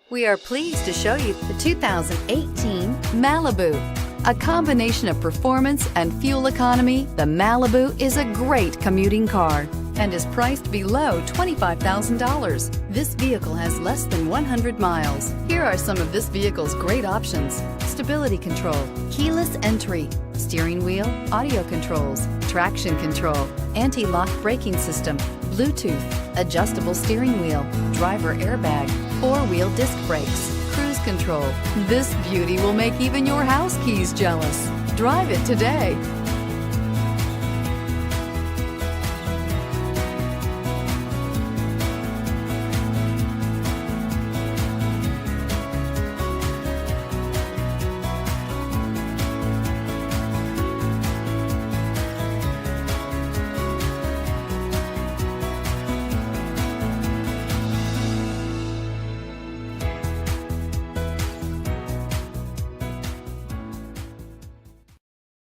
We are pleased to show you the 2018 Malibu. A combination of performance and fuel economy, the Malibu is a great commuting car and is priced below $25,000. This vehicle has less than 100 miles. Here are some of this vehicle's great options: stability control, keyless entry, steering wheel audio controls, traction control, anti-lock braking system, Bluetooth, adjustable steering wheel, driver airbag, four-wheel disc brakes, cruise control. This beauty will make even your house keys jealous. Drive it today.